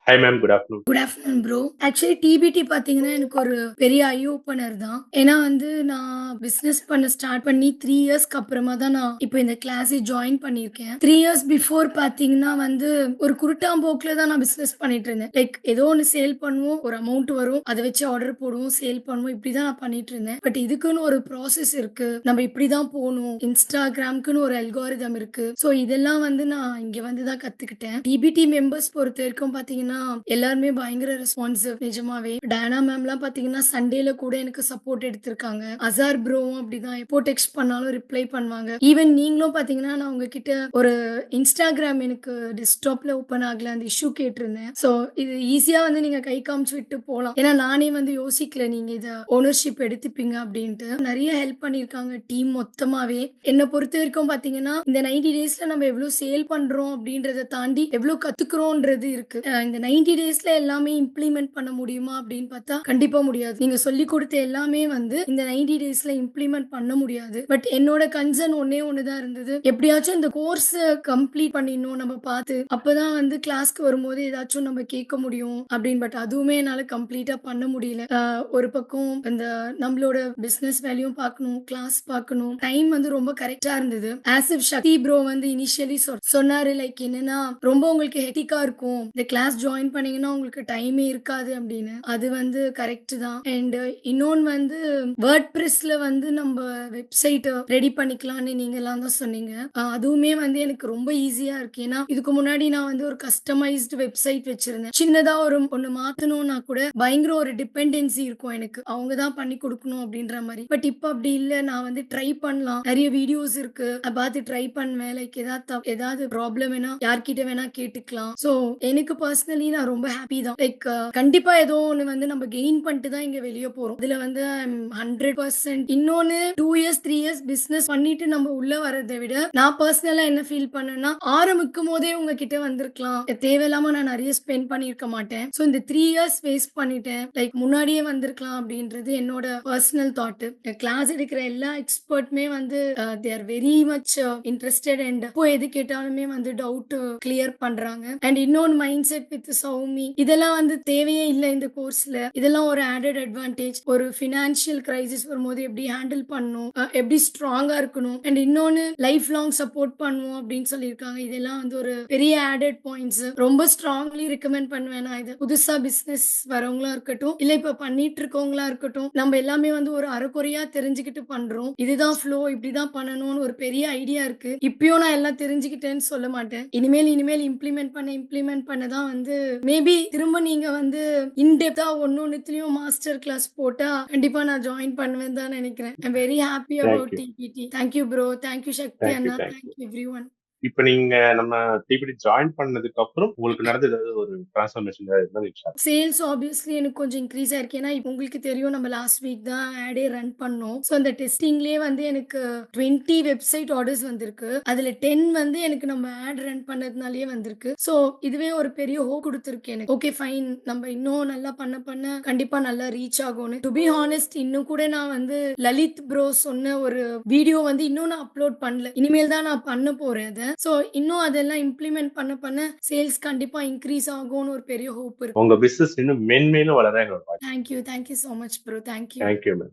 Hi ma'am, good afternoon. Good afternoon bro. Actually DBT பார்த்தீங்கன்னா, எனக்கு ஒரு பெரிய ஐ ஓப்பனர் தான். ஏன்னா வந்து நான் பிசினஸ் பண்ண ஸ்டார்ட் பண்ணி 3 இயர்ஸ்க்கு அப்புறமா தான் நான் இப்போ இந்த கிளாஸே ஜாயின் பண்ணியிருக்கேன். 3 இயர்ஸ் பிஃபோர் பார்த்தீங்கன்னா வந்து ஒரு குருட்டாம்போக்குல தான் நான் பிசினஸ் பண்ணிட்டு இருந்தேன். லைக் ஏதோ ஒண்ணு சேல் பண்ணுவோம், ஒரு அமௌண்ட் வரும். அத வச்சு ஆர்டர் போடுவோம், சேல் பண்ணுவோம். இப்படி தான் நான் பண்ணிட்டு இருந்தேன். பட் இதுக்குன்னு ஒரு ப்ராசஸ் இருக்கு. நம்ம இப்படி தான் போணும். இன்ஸ்டாகிராம்க்குன்னு ஒரு அல்காரிதம் இருக்கு. ஸோ இதெல்லாம் வந்து நான் இங்க வந்து தான் கத்துக்கிட்டேன். டிபிடி மெம்பர்ஸ் பொறுத்தவரைக்கும் பார்த்தீங்கன்னா, எல்லாருமே பயங்கர ரெஸ்பான்சிவ் நிஜமாவே. டயானா மேம்லாம் பார்த்தீங்கன்னா, சண்டேல கூட எனக்கு சப்போர்ட் எடுத்திருக்காங்க. அசார் ப்ரோவும் அப்படிதான். எப்போ டெக்ஸ்ட் பண்ணாலும் ரிப்ளை பண்ணுவாங்க. ஈவன் நீங்களும் பார்த்தீங்கன்னா, நான் உங்ககிட்ட ஒரு இன்ஸ்டாகிராம் எனக்கு டெஸ்க்டாப்ல ஓப்பன் ஆகல. அந்த இஷ்யூ கேட்டிருந்தேன். ஸோ இது ஈஸியா வந்து நீங்க கை காமிச்சு விட்டு போலாம். ஏன்னா நானே வந்து யோசிக்கல நீங்க இத ஓனர்ஷிப் எடுத்துப்பீங்க அப்படின்ட்டு. நெறைய ஹெல்ப் பண்ணியிருக்காங்க டீம் மொத்தமாவே. என்ன பொறுத்தவரைக்கும் பார்த்தீங்கன்னா, இந்த 90 டேஸ்ல நம்ம எவ்ளோ சேல் பண்றோம் அப்படின்றத தாண்டி எவ்ளோ கத்துக்கிறோன்றது இருக்கு. இந்த 90 டேஸ்ல எல்லாமே இம்ப்ளிமெண்ட் பண்ண முடியுமா அப்படின்னு பார்த்தா கண்டிப்பா முடியாது. நீங்க சொல்லிக் கொடுத்த எல்லாமே வந்து இந்த 90 டேஸ்ல இம்ப்ளிமெண்ட் பண்ண முடியாது. பட் என்னோட கன்சர்ன் ஒண்ணே ஒண்ணு தான் இருந்தது. எப்படியாச்சும் இந்த கோர்ஸ் கம்ப்ளீட் பண்ணிடணும் நம்ம பார்த்து. அப்பதான் வந்து கிளாஸ்க்கு வரும்போது ஏதாச்சும் நம்ம கேட்க முடியும் அப்படின்னு. பட் அதுவுமே என்னால கம்ப்ளீட்டா பண்ண முடியல. ஒரு பக்கம் இந்த நம்மளோட பிசினஸ் வேலையும் பார்க்கணும், கிளாஸ் பார்க்கணும். டைம் வந்து ரொம்ப கரெக்ட்டா இருந்தது. ஆஸ் இஃப் சக்தி ப்ரோ வந்து இனிஷியலி சொன்னாரு லைக் என்னன்னா, ரொம்ப உங்களுக்கு ஹெக்டிக்கா இருக்கும். இந்த கிளாஸ் ஜாயின் பண்ணீங்கன்னா உங்களுக்கு டைமே இருக்காது அப்படின்னு. அது வந்து கரெக்ட் தான். அண்ட் இன்னொன்னு வந்து வேர்ட்பிரஸ்ல வந்து நம்ம வெப்சைட் ரெடி பண்ணிக்கலாம்னு நீங்க எல்லாம் தான் சொன்னீங்க. அதுவுமே வந்து எனக்கு ரொம்ப ஈஸியா இருக்கு. ஏன்னா இதுக்கு முன்னாடி நான் வந்து ஒரு கஸ்டமைஸ்டு வெப்சைட் வச்சிருந்தேன். சின்னதா ஒண்ணு மாத்தணும்னா கூட பயங்கர ஒரு டிபெண்டன்சி இருக்கும் எனக்கு. அவங்க தான் பண்ணி கொடுக்கணும் அப்படின்ற மாதிரி. பட் இப்ப அப்படி இல்ல. நான் வந்து ட்ரை பண்ணலாம். நிறைய வீடியோஸ் இருக்கு. அத பார்த்து ட்ரை பண்ணுவேன். லைக் ஏதாவது ப்ராப்ளம் வேணா யார்கிட்ட வேணா கேட்டுக்கலாம். சோ எனக்கு பர்சனலி நான் ரொம்ப ஹாப்பி தான். லைக் கண்டிப்பா ஏதோ ஒண்ணு வந்து நம்ம கெயின் பண்ணிட்டு தான் இங்க வெளிய போறோம். இதுல வந்து 100% இன்னொன்னு 2 இயர்ஸ் 3 இயர்ஸ் பிசினஸ் பண்ணிட்டு நம்ம உள்ள வரதை விட நான் பர்சனலா என்ன ஃபீல் பண்ணேன்னா ஆரம்பிக்கும் போதே உங்ககிட்ட வந்திருக்கலாம். தேவையில்லாம நான் நிறைய ஸ்பெண்ட் பண்ணிருக்க மாட்டேன். சோ இந்த 3 இயர்ஸ் வேஸ்ட் பண்ணிட்டேன். லைக் முன்னாடியே வந்திருக்கலாம் அப்படின்றது என்னோட பர்சனல் தாட். கிளாஸ் எடுக்கிற எல்லா எக்ஸ்பர்ட்மே வந்து they are very much interested and இப்போ எது கேட்டாலுமே வந்து டவுட் கிளியர் பண்றாங்க. அண்ட் இன்னொன்னு மைண்ட் செட் வித் சௌமி இதெல்லாம் வந்து தேவையே இல்லை இந்த கோர்ஸ்ல. இதெல்லாம் ஒரு ஆடட் அட்வான்டேஜ். ஒரு ஃபினான்ஷியல் கிரைசிஸ் வரும்போது எப்படி ஹேண்டில் பண்ணணும், எப்படி ஸ்ட்ராங்கா இருக்கணும், அண்ட் இன்னொன்னு லைஃப் லாங் சப்போர்ட் பண்ணுவோம் அப்படின்னு சொல்லியிருக்காங்க. இதெல்லாம் வந்து ஒரு பெரிய ஆடட் பாயிண்ட்ஸ். ரொம்ப ஸ்ட்ராங்லி ரெக்கமெண்ட் பண்ணுவேன் நான். இது புதுசா பிசினஸ் வரவங்களா இருக்கட்டும், இல்ல இப்ப பண்ணிட்டு இருக்கவங்களா இருக்கட்டும், நம்ம எல்லாமே வந்து ஒரு அரைக்குறையா தெரிஞ்சுக்கிட்டு பண்றோம். இதுதான் ஃப்ளோ, இப்படிதான் பண்ணணும்னு ஒரு பெரிய ஐடியா இருக்கு. இப்பயும் நான் எல்லாம் தெரிஞ்சுக்கிட்டேன்னு சொல்ல மாட்டேன். இனிமேல் இம்ப்ளிமெண்ட் பண்ண தான் வந்து மேபி திரும்ப நீங்க வந்து இன்டெப்தா ஒன்னொன்னுத்துலயும் மாஸ்டர் கிளாஸ் போட்டா கண்டிப்பா நான் ஜாயின் பண்ணுவேன் தான் நினைக்கிறேன். I am very happy Thank about you. டிபிடி. Thank you bro. Thank you Sakthi Thank you. அண்ணா. Thank thank you. You everyone. இப்ப நீங்க நம்ம டிபிடி ஜாயின் பண்ணதுக்கு அப்புறம் உங்களுக்கு நடந்த ஏதாவது ஒரு டிரான்ஸ்ஃபர்மேஷன் ஏதாவது இருந்தா நீங்க ஷேர் சேல்ஸ் ஆப்வியஸ்லி எனக்கு கொஞ்சம் இன்க்ரீஸ் ஆயிருக்கு. ஏன்னா, இப்ப உங்களுக்கு தெரியும் நம்ம லாஸ்ட் வீக் தான் ஆடே ரன் பண்ணோம். ஸோ அந்த டெஸ்டிங்லயே வந்து எனக்கு 20 வெப்சைட் ஆர்டர்ஸ் வந்திருக்கு. அதுல 10 வந்து எனக்கு நம்ம ஆட் ரன் பண்ணதுனாலயே வந்திருக்கு. ஸோ இதுவே ஒரு பெரிய ஹோப் குடுத்திருக்கு எனக்கு. Okay fine. நம்ம இன்னும் நல்லா பண்ண கண்டிப்பா நல்லா ரீச் ஆகும்னு. டு பி ஹானஸ்ட் இன்னும் கூட நான் வந்து லலித் ப்ரோ சொன்ன ஒரு வீடியோ வந்து இன்னும் நான் அப்லோட் பண்ணல. இனிமேல் தான் நான் பண்ண போறேன் அத. ஸோ இன்னும் அதெல்லாம் இம்ப்ளிமெண்ட் பண்ண சேல்ஸ் கண்டிப்பா இன்க்ரீஸ் ஆகும்னு ஒரு பெரிய ஹோப் இருக்கு. உங்க பிசினஸ் இன்னும் மென்மேலும் வளர எங்களோட வாழ்த்து. Thank you. Thank you so much, bro. Thank you. Thank you, ma'am.